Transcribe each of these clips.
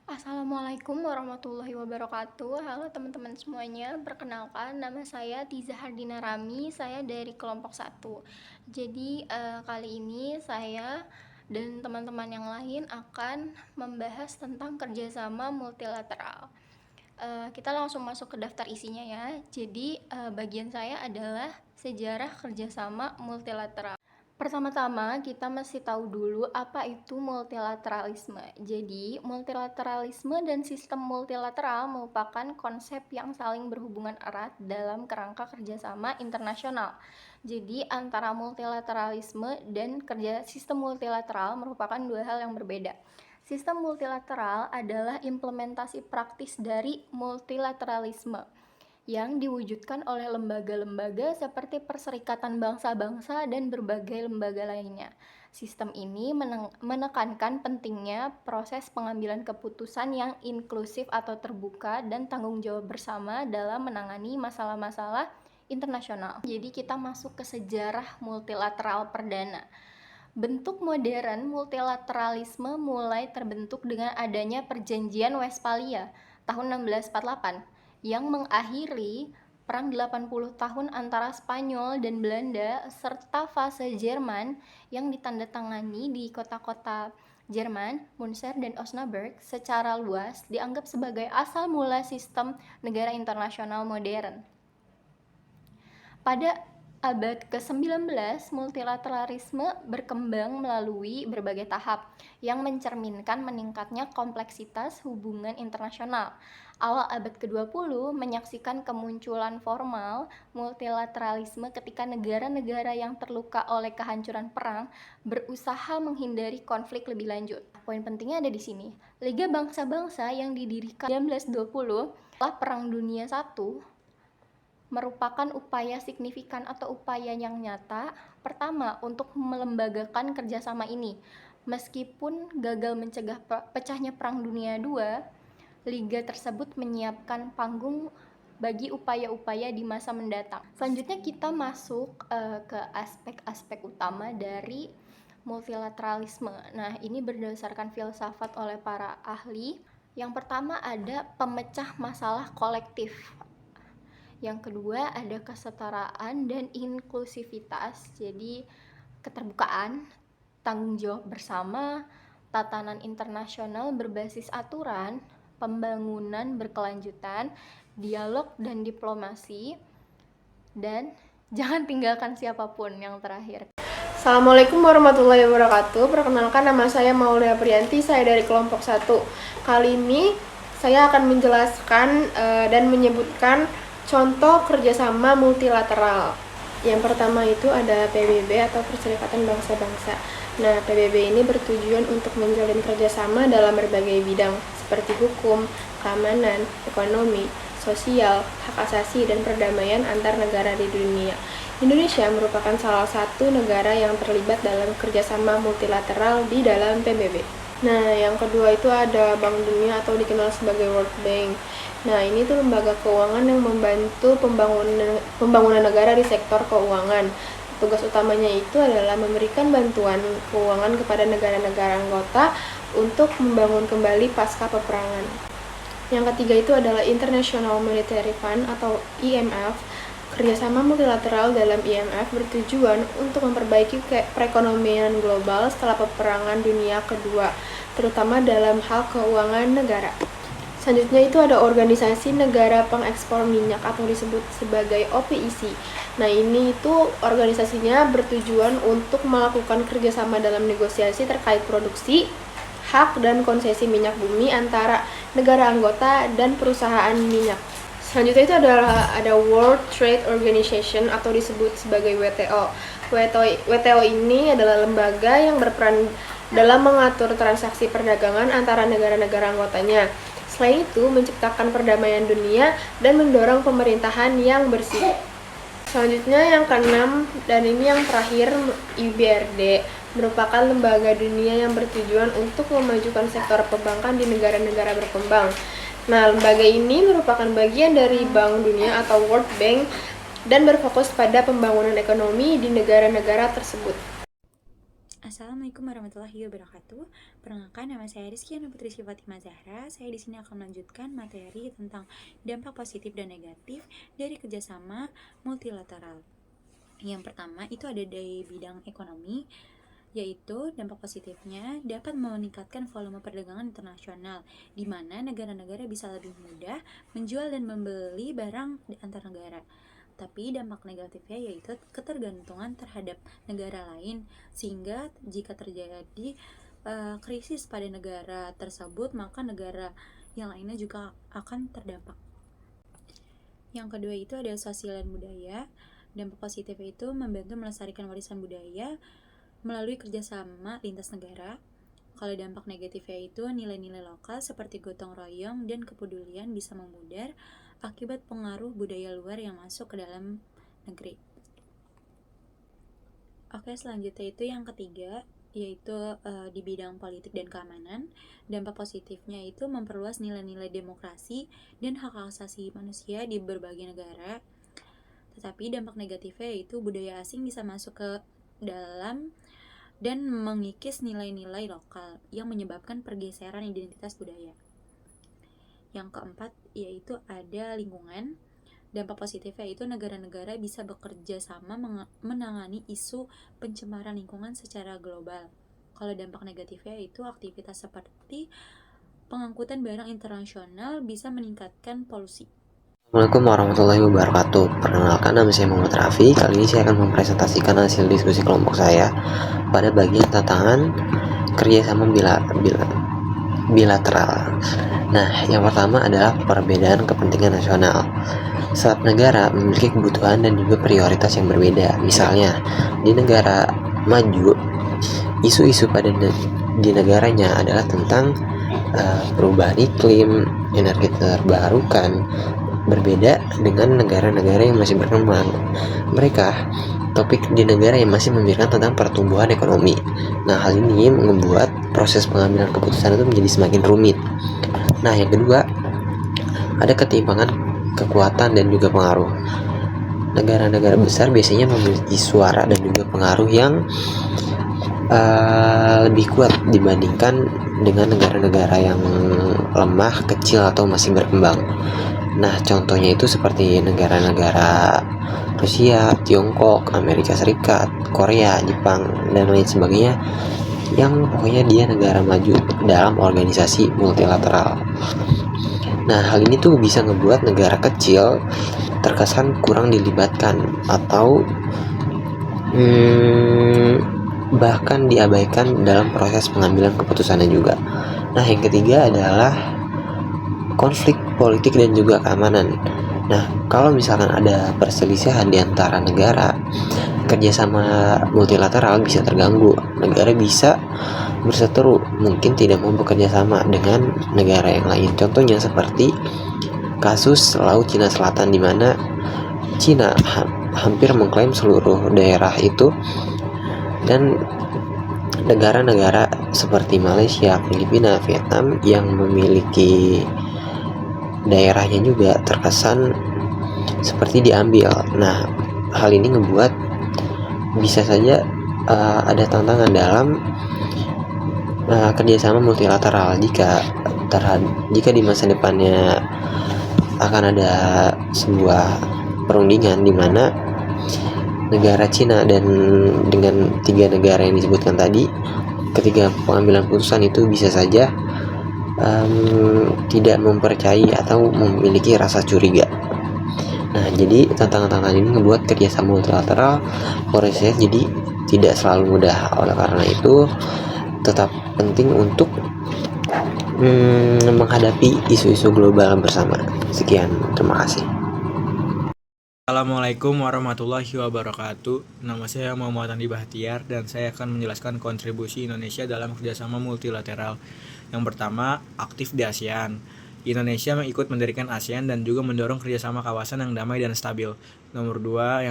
Assalamualaikum warahmatullahi wabarakatuh. Halo teman-teman semuanya, perkenalkan nama saya Tiza Hardina Rami, saya dari kelompok 1. Jadi kali ini saya dan teman-teman yang lain akan membahas tentang kerjasama multilateral. Kita langsung masuk ke daftar isinya ya. Jadi bagian saya adalah sejarah kerjasama multilateral. Pertama-tama kita mesti tahu dulu apa itu multilateralisme. Jadi, multilateralisme dan sistem multilateral merupakan konsep yang saling berhubungan erat dalam kerangka kerjasama internasional. Jadi, antara multilateralisme dan sistem multilateral merupakan dua hal yang berbeda. Sistem multilateral adalah implementasi praktis dari multilateralisme yang diwujudkan oleh lembaga-lembaga seperti Perserikatan Bangsa-Bangsa dan berbagai lembaga lainnya. Sistem ini menekankan pentingnya proses pengambilan keputusan yang inklusif atau terbuka dan tanggung jawab bersama dalam menangani masalah-masalah internasional. Jadi kita masuk ke sejarah multilateral perdana. Bentuk modern multilateralisme mulai terbentuk dengan adanya Perjanjian Westphalia tahun 1648 yang mengakhiri Perang 80 tahun antara Spanyol dan Belanda serta fase Jerman yang ditandatangani di kota-kota Jerman, Munster dan Osnabrück secara luas dianggap sebagai asal mula sistem negara internasional modern. Pada abad ke-19, multilateralisme berkembang melalui berbagai tahap yang mencerminkan meningkatnya kompleksitas hubungan internasional. Awal abad ke-20 menyaksikan kemunculan formal multilateralisme ketika negara-negara yang terluka oleh kehancuran perang berusaha menghindari konflik lebih lanjut. Poin pentingnya ada di sini. Liga Bangsa-Bangsa yang didirikan 1920 setelah Perang Dunia I merupakan upaya signifikan atau upaya yang nyata pertama untuk melembagakan kerjasama ini. Meskipun gagal mencegah pecahnya Perang Dunia II, liga tersebut menyiapkan panggung bagi upaya-upaya di masa mendatang. Selanjutnya kita masuk ke aspek-aspek utama dari multilateralisme. Nah, ini berdasarkan filsafat oleh para ahli. Yang pertama ada pemecah masalah kolektif. Yang kedua ada kesetaraan dan inklusivitas, jadi keterbukaan, tanggung jawab bersama, tatanan internasional berbasis aturan, pembangunan berkelanjutan, dialog dan diplomasi, dan jangan tinggalkan siapapun yang terakhir. Assalamualaikum warahmatullahi wabarakatuh. Perkenalkan, nama saya Maulia Priyanti, saya dari kelompok 1. Kali ini saya akan menjelaskan dan menyebutkan contoh kerjasama multilateral. Yang pertama itu ada PBB atau Perserikatan Bangsa-Bangsa. Nah, PBB ini bertujuan untuk menjalin kerjasama dalam berbagai bidang seperti hukum, keamanan, ekonomi, sosial, hak asasi, dan perdamaian antar negara di dunia. Indonesia merupakan salah satu negara yang terlibat dalam kerjasama multilateral di dalam PBB. Nah, yang kedua itu ada Bank Dunia atau dikenal sebagai World Bank. Nah, ini tuh lembaga keuangan yang membantu pembangunan negara di sektor keuangan. Tugas utamanya itu adalah memberikan bantuan keuangan kepada negara-negara anggota untuk membangun kembali pasca peperangan. Yang ketiga itu adalah International Monetary Fund atau IMF. Kerjasama multilateral dalam IMF bertujuan untuk memperbaiki perekonomian global setelah peperangan dunia kedua, terutama dalam hal keuangan negara. Selanjutnya itu ada Organisasi Negara Pengekspor Minyak atau disebut sebagai OPEC. Nah, ini itu organisasinya bertujuan untuk melakukan kerjasama dalam negosiasi terkait produksi, hak dan konsesi minyak bumi antara negara anggota dan perusahaan minyak. Selanjutnya itu ada World Trade Organization atau disebut sebagai WTO. WTO ini adalah lembaga yang berperan dalam mengatur transaksi perdagangan antara negara-negara anggotanya. Selain itu, menciptakan perdamaian dunia dan mendorong pemerintahan yang bersih. Selanjutnya yang keenam, dan ini yang terakhir, IBRD merupakan lembaga dunia yang bertujuan untuk memajukan sektor perbankan di negara-negara berkembang. Nah, lembaga ini merupakan bagian dari Bank Dunia atau World Bank dan berfokus pada pembangunan ekonomi di negara-negara tersebut. Assalamualaikum warahmatullahi wabarakatuh. Perkenalkan, nama saya Rizky Ana Putri Fatimah Zahra. Saya di sini akan melanjutkan materi tentang dampak positif dan negatif dari kerjasama multilateral. Yang pertama itu ada dari bidang ekonomi, yaitu dampak positifnya dapat meningkatkan volume perdagangan internasional, di mana negara-negara bisa lebih mudah menjual dan membeli barang di antar negara. Tapi dampak negatifnya yaitu ketergantungan terhadap negara lain, sehingga jika terjadi krisis pada negara tersebut, maka negara yang lainnya juga akan terdampak. Yang kedua itu ada sosial dan budaya. Dampak positifnya itu membantu melestarikan warisan budaya melalui kerjasama lintas negara. Kalau dampak negatifnya itu nilai-nilai lokal seperti gotong royong dan kepedulian bisa memudar akibat pengaruh budaya luar yang masuk ke dalam negeri. Oke, selanjutnya itu yang ketiga, yaitu di bidang politik dan keamanan. Dampak positifnya itu memperluas nilai-nilai demokrasi dan hak asasi manusia di berbagai negara. Tetapi dampak negatifnya yaitu budaya asing bisa masuk ke dalam dan mengikis nilai-nilai lokal yang menyebabkan pergeseran identitas budaya. Yang keempat yaitu ada lingkungan. Dampak positifnya itu negara-negara bisa bekerja sama menangani isu pencemaran lingkungan secara global. Kalau dampak negatifnya itu aktivitas seperti pengangkutan barang internasional bisa meningkatkan polusi. Assalamualaikum warahmatullahi wabarakatuh. Perkenalkan, nama saya Muhammad Raffi. Kali ini saya akan mempresentasikan hasil diskusi kelompok saya pada bagian tantangan kerjasama bilateral. Nah, yang pertama adalah perbedaan kepentingan nasional. Setiap negara memiliki kebutuhan dan juga prioritas yang berbeda. Misalnya, di negara maju, isu-isu di negaranya adalah tentang perubahan iklim, energi terbarukan, berbeda dengan negara-negara yang masih berkembang. Topik di negara yang masih memikirkan tentang pertumbuhan ekonomi. Nah, hal ini membuat proses pengambilan keputusan itu menjadi semakin rumit. Nah, yang kedua, ada ketimpangan kekuatan dan juga pengaruh. Negara-negara besar biasanya memiliki suara dan juga pengaruh yang lebih kuat dibandingkan dengan negara-negara yang lemah, kecil, atau masih berkembang. Nah, contohnya itu seperti negara-negara Rusia, Tiongkok, Amerika Serikat, Korea, Jepang, dan lain sebagainya, yang pokoknya dia negara maju dalam organisasi multilateral. Nah, hal ini tuh bisa ngebuat negara kecil terkesan kurang dilibatkan atau bahkan diabaikan dalam proses pengambilan keputusannya juga. Nah, yang ketiga adalah konflik politik dan juga keamanan. Nah, kalau misalkan ada perselisihan di antara negara, kerjasama multilateral bisa terganggu. Negara bisa berseteru, mungkin tidak mau bekerja sama dengan negara yang lain. Contohnya seperti kasus Laut Cina Selatan, di mana Cina hampir mengklaim seluruh daerah itu, dan negara-negara seperti Malaysia, Filipina, Vietnam yang memiliki daerahnya juga terkesan seperti diambil. Nah, hal ini ngebuat bisa saja ada tantangan dalam kerjasama multilateral jika di masa depannya akan ada sebuah perundingan di mana negara Cina dan dengan tiga negara yang disebutkan tadi, ketika pengambilan putusan itu bisa saja tidak mempercayai atau memiliki rasa curiga. Nah, jadi tantangan-tantangan ini membuat kerjasama multilateral prosesnya jadi tidak selalu mudah. Oleh karena itu, tetap penting untuk menghadapi isu-isu global bersama. Sekian, terima kasih. Assalamualaikum warahmatullahi wabarakatuh. Nama saya Muhammad Andi Bahtiar dan saya akan menjelaskan kontribusi Indonesia dalam kerjasama multilateral. Yang pertama, aktif di ASEAN. Indonesia mengikut mendirikan ASEAN dan juga mendorong kerjasama kawasan yang damai dan stabil. Yang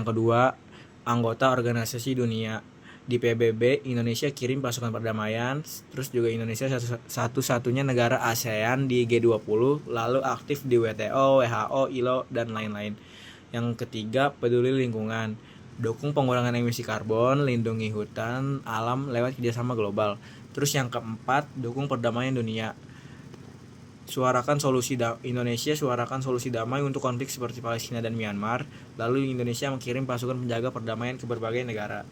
kedua, anggota organisasi dunia. Di PBB, Indonesia kirim pasukan perdamaian. Terus juga Indonesia satu-satunya negara ASEAN di G20, lalu aktif di WTO, WHO, ILO, dan lain-lain. Yang ketiga, peduli lingkungan. Dukung pengurangan emisi karbon, lindungi hutan, alam lewat kerjasama global. Terus yang keempat, dukung perdamaian dunia. Indonesia suarakan solusi damai untuk konflik seperti Palestina dan Myanmar. Lalu Indonesia mengirim pasukan penjaga perdamaian ke berbagai negara.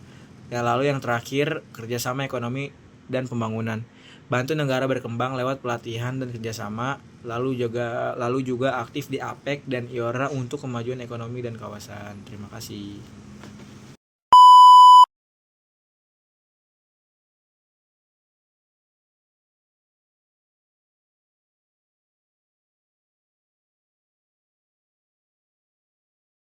Ya, lalu yang terakhir, kerjasama ekonomi dan pembangunan. Bantu negara berkembang lewat pelatihan dan kerjasama. Lalu juga aktif di APEC dan IORA untuk kemajuan ekonomi dan kawasan. Terima kasih.